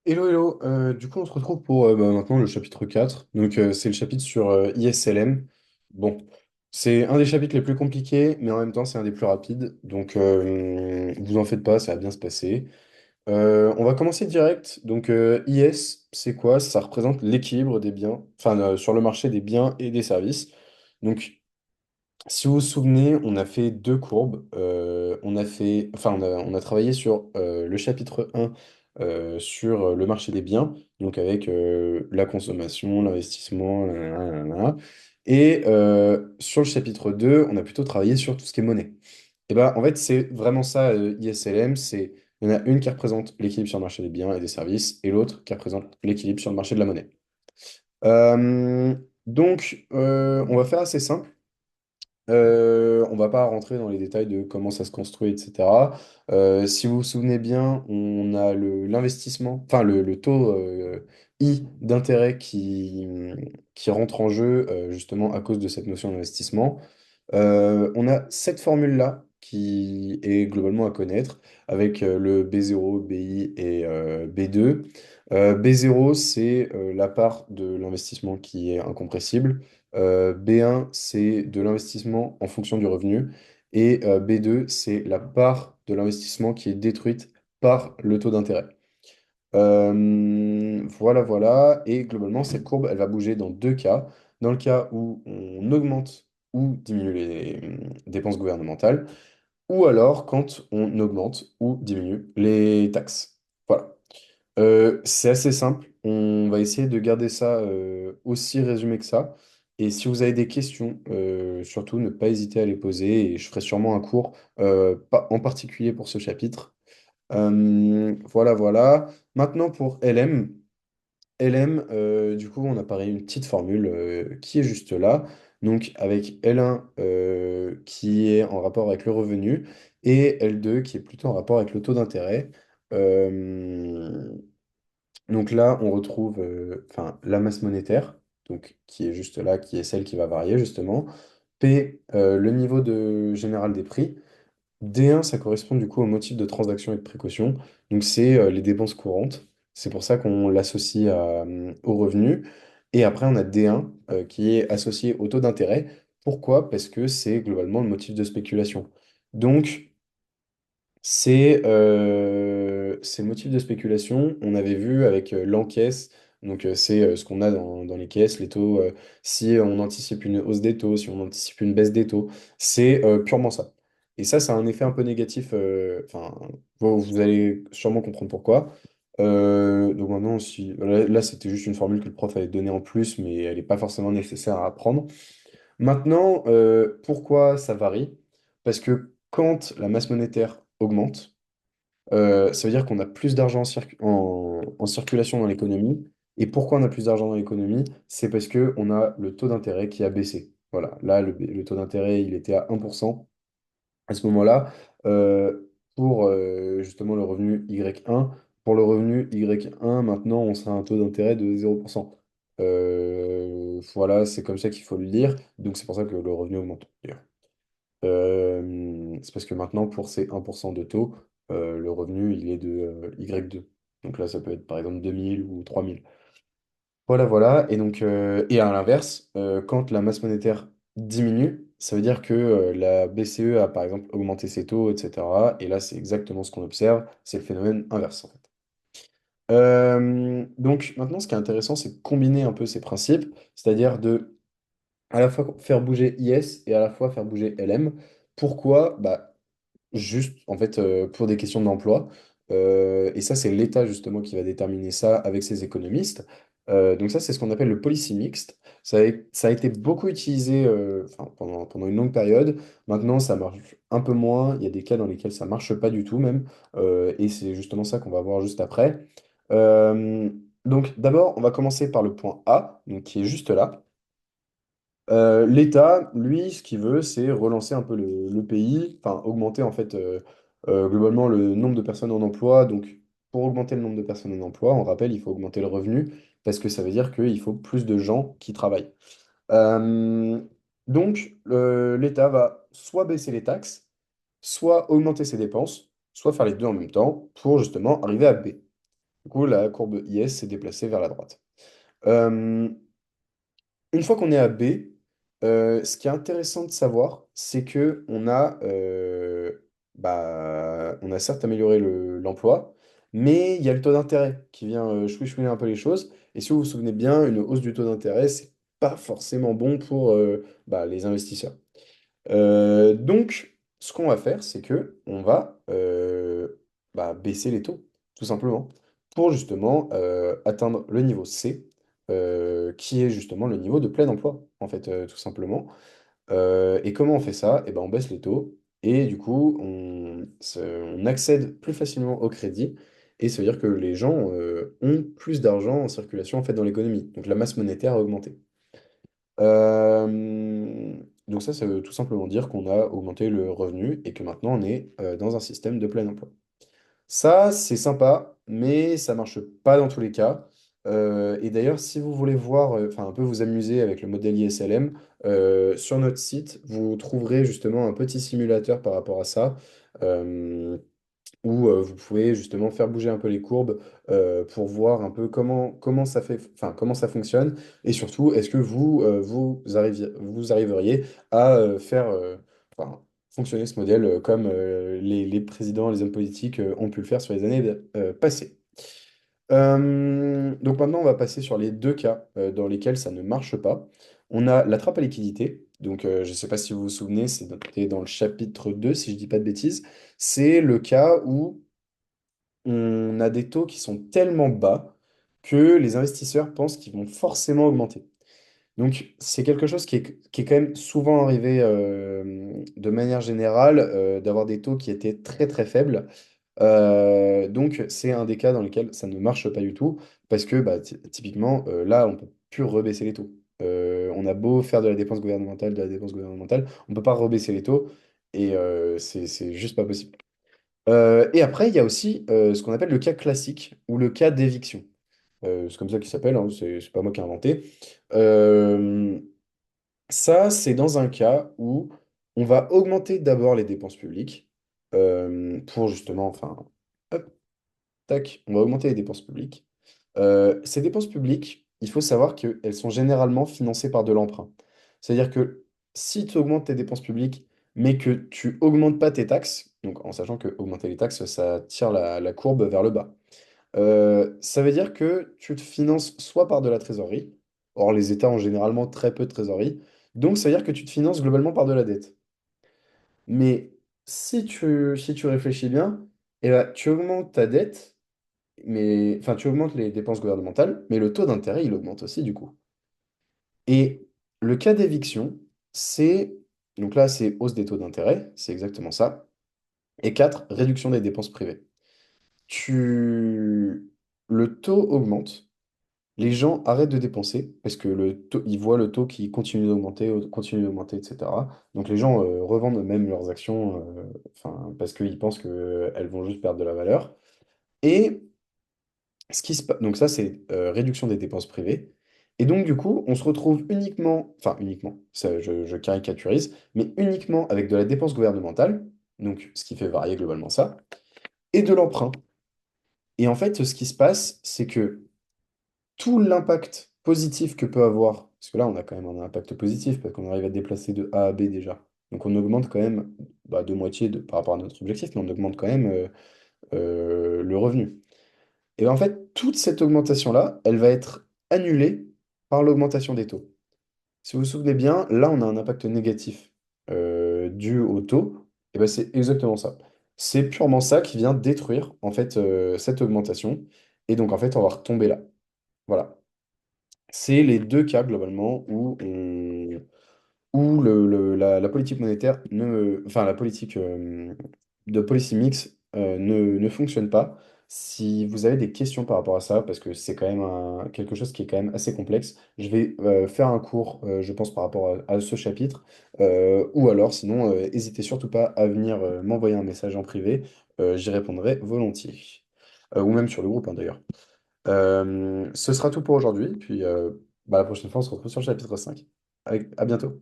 Hello, hello. Du coup, on se retrouve pour maintenant le chapitre 4. Donc, c'est le chapitre sur ISLM. Bon, c'est un des chapitres les plus compliqués, mais en même temps, c'est un des plus rapides. Donc, vous en faites pas, ça va bien se passer. On va commencer direct. Donc, IS, c'est quoi? Ça représente l'équilibre des biens, enfin, sur le marché des biens et des services. Donc, si vous vous souvenez, on a fait deux courbes. On a travaillé sur le chapitre 1 sur le marché des biens, donc avec la consommation, l'investissement, nanana. Et sur le chapitre 2, on a plutôt travaillé sur tout ce qui est monnaie. Et ben, en fait, c'est vraiment ça, ISLM, il y en a une qui représente l'équilibre sur le marché des biens et des services, et l'autre qui représente l'équilibre sur le marché de la monnaie. On va faire assez simple. On va pas rentrer dans les détails de comment ça se construit, etc. Si vous vous souvenez bien, on a l'investissement, enfin le taux I d'intérêt qui rentre en jeu justement à cause de cette notion d'investissement. On a cette formule-là qui est globalement à connaître avec le B0, BI et B2. B0, c'est la part de l'investissement qui est incompressible. B1, c'est de l'investissement en fonction du revenu. Et B2, c'est la part de l'investissement qui est détruite par le taux d'intérêt. Voilà, voilà. Et globalement, cette courbe, elle va bouger dans deux cas. Dans le cas où on augmente ou diminue les dépenses gouvernementales, ou alors quand on augmente ou diminue les taxes. Voilà. C'est assez simple. On va essayer de garder ça aussi résumé que ça. Et si vous avez des questions, surtout ne pas hésiter à les poser. Et je ferai sûrement un cours en particulier pour ce chapitre. Voilà, voilà. Maintenant pour LM. LM, du coup, on apparaît une petite formule qui est juste là. Donc avec L1 qui est en rapport avec le revenu et L2 qui est plutôt en rapport avec le taux d'intérêt. Euh, donc là, on retrouve la masse monétaire, donc, qui est juste là, qui est celle qui va varier justement. P, le niveau général des prix. D1, ça correspond du coup au motif de transaction et de précaution. Donc, c'est les dépenses courantes. C'est pour ça qu'on l'associe au revenu. Et après, on a D1 qui est associé au taux d'intérêt. Pourquoi? Parce que c'est globalement le motif de spéculation. Donc, c'est le motif de spéculation. On avait vu avec l'encaisse. Donc, c'est ce qu'on a dans les caisses, les taux. Si on anticipe une hausse des taux, si on anticipe une baisse des taux, c'est purement ça. Et ça a un effet un peu négatif. Enfin, vous allez sûrement comprendre pourquoi. Donc maintenant, là, c'était juste une formule que le prof avait donnée en plus, mais elle n'est pas forcément nécessaire à apprendre. Maintenant, pourquoi ça varie? Parce que quand la masse monétaire augmente, ça veut dire qu'on a plus d'argent en circulation dans l'économie. Et pourquoi on a plus d'argent dans l'économie? C'est parce qu'on a le taux d'intérêt qui a baissé. Voilà, là, le taux d'intérêt, il était à 1% à ce moment-là, pour justement le revenu Y1. Pour le revenu Y1, maintenant, on sera à un taux d'intérêt de 0%. Voilà, c'est comme ça qu'il faut le dire. Donc, c'est pour ça que le revenu augmente, d'ailleurs. C'est parce que maintenant, pour ces 1% de taux, le revenu, il est de Y2. Donc là, ça peut être par exemple 2000 ou 3000. Voilà, voilà. Et donc, et à l'inverse, quand la masse monétaire diminue, ça veut dire que la BCE a par exemple augmenté ses taux, etc. Et là, c'est exactement ce qu'on observe. C'est le phénomène inverse, en fait. Donc maintenant, ce qui est intéressant, c'est de combiner un peu ces principes, c'est-à-dire de à la fois faire bouger IS et à la fois faire bouger LM. Pourquoi? Bah, juste, en fait, pour des questions d'emploi. Et ça, c'est l'État, justement, qui va déterminer ça avec ses économistes. Donc ça, c'est ce qu'on appelle le policy mixte. Ça a été beaucoup utilisé enfin, pendant une longue période. Maintenant, ça marche un peu moins. Il y a des cas dans lesquels ça marche pas du tout, même. Et c'est justement ça qu'on va voir juste après. Euh, donc d'abord, on va commencer par le point A, donc, qui est juste là. L'État, lui, ce qu'il veut, c'est relancer un peu le pays, enfin augmenter en fait globalement le nombre de personnes en emploi. Donc, pour augmenter le nombre de personnes en emploi, on rappelle, il faut augmenter le revenu parce que ça veut dire qu'il faut plus de gens qui travaillent. Euh, L'État va soit baisser les taxes, soit augmenter ses dépenses, soit faire les deux en même temps pour justement arriver à B. coup, la courbe IS s'est déplacée vers la droite. Euh, une fois qu'on est à B, ce qui est intéressant de savoir, c'est que on a certes amélioré l'emploi, mais il y a le taux d'intérêt qui vient chouiner un peu les choses. Et si vous vous souvenez bien, une hausse du taux d'intérêt, c'est pas forcément bon pour les investisseurs. Donc, ce qu'on va faire, c'est que on va baisser les taux, tout simplement, pour justement atteindre le niveau C, qui est justement le niveau de plein emploi, en fait, tout simplement. Et comment on fait ça? Eh ben, on baisse les taux, et du coup, on accède plus facilement au crédit, et ça veut dire que les gens ont plus d'argent en circulation, en fait, dans l'économie. Donc, la masse monétaire a augmenté. Euh, donc ça veut tout simplement dire qu'on a augmenté le revenu et que maintenant on est dans un système de plein emploi. Ça, c'est sympa, mais ça marche pas dans tous les cas. Et d'ailleurs, si vous voulez voir, enfin un peu vous amuser avec le modèle ISLM, sur notre site, vous trouverez justement un petit simulateur par rapport à ça. Euh, où vous pouvez justement faire bouger un peu les courbes pour voir un peu comment ça fait, enfin, comment ça fonctionne et surtout est-ce que vous arriveriez à enfin, fonctionner ce modèle comme les présidents, les hommes politiques ont pu le faire sur les années passées. Donc maintenant, on va passer sur les deux cas dans lesquels ça ne marche pas. On a la trappe à liquidité. Donc, je ne sais pas si vous vous souvenez, c'est noté dans le chapitre 2 si je ne dis pas de bêtises. C'est le cas où on a des taux qui sont tellement bas que les investisseurs pensent qu'ils vont forcément augmenter. Donc, c'est quelque chose qui est quand même souvent arrivé de manière générale, d'avoir des taux qui étaient très très faibles. Donc, c'est un des cas dans lesquels ça ne marche pas du tout, parce que typiquement, là, on peut plus rebaisser les taux. On a beau faire de la dépense gouvernementale, on ne peut pas rebaisser les taux, et c'est juste pas possible. Et après, il y a aussi ce qu'on appelle le cas classique ou le cas d'éviction. C'est comme ça qu'il s'appelle, hein, c'est pas moi qui ai inventé. Euh, Ça, c'est dans un cas où on va augmenter d'abord les dépenses publiques pour justement, enfin, hop, tac, on va augmenter les dépenses publiques. Ces dépenses publiques, il faut savoir qu'elles sont généralement financées par de l'emprunt. C'est-à-dire que si tu augmentes tes dépenses publiques, mais que tu augmentes pas tes taxes, donc en sachant que augmenter les taxes, ça tire la courbe vers le bas. Ça veut dire que tu te finances soit par de la trésorerie, or les États ont généralement très peu de trésorerie, donc ça veut dire que tu te finances globalement par de la dette. Mais si tu réfléchis bien, eh ben, tu augmentes ta dette enfin, tu augmentes les dépenses gouvernementales, mais le taux d'intérêt, il augmente aussi du coup. Et le cas d'éviction, c'est, donc là, c'est hausse des taux d'intérêt, c'est exactement ça. Et 4, réduction des dépenses privées. Tu... Le taux augmente, les gens arrêtent de dépenser parce que ils voient le taux qui continue d'augmenter, etc. Donc les gens revendent même leurs actions enfin, parce qu'ils pensent qu'elles vont juste perdre de la valeur. Et donc ça, c'est réduction des dépenses privées. Et donc, du coup, on se retrouve uniquement, ça, je caricaturise, mais uniquement avec de la dépense gouvernementale, donc ce qui fait varier globalement ça, et de l'emprunt. Et en fait, ce qui se passe, c'est que tout l'impact positif que peut avoir, parce que là, on a quand même un impact positif, parce qu'on arrive à déplacer de A à B déjà. Donc, on augmente quand même de moitié par rapport à notre objectif, mais on augmente quand même le revenu. Et ben, en fait, toute cette augmentation-là, elle va être annulée par l'augmentation des taux. Si vous vous souvenez bien, là, on a un impact négatif dû au taux. Et ben, c'est exactement ça. C'est purement ça qui vient détruire en fait cette augmentation. Et donc, en fait, on va retomber là. Voilà. C'est les deux cas globalement où la politique monétaire enfin la politique de policy mix ne fonctionne pas. Si vous avez des questions par rapport à ça, parce que c'est quand même quelque chose qui est quand même assez complexe, je vais faire un cours, je pense, par rapport à ce chapitre. Ou alors, sinon, n'hésitez surtout pas à venir m'envoyer un message en privé, j'y répondrai volontiers. Ou même sur le groupe, hein, d'ailleurs. Ce sera tout pour aujourd'hui, puis la prochaine fois, on se retrouve sur le chapitre 5. À bientôt.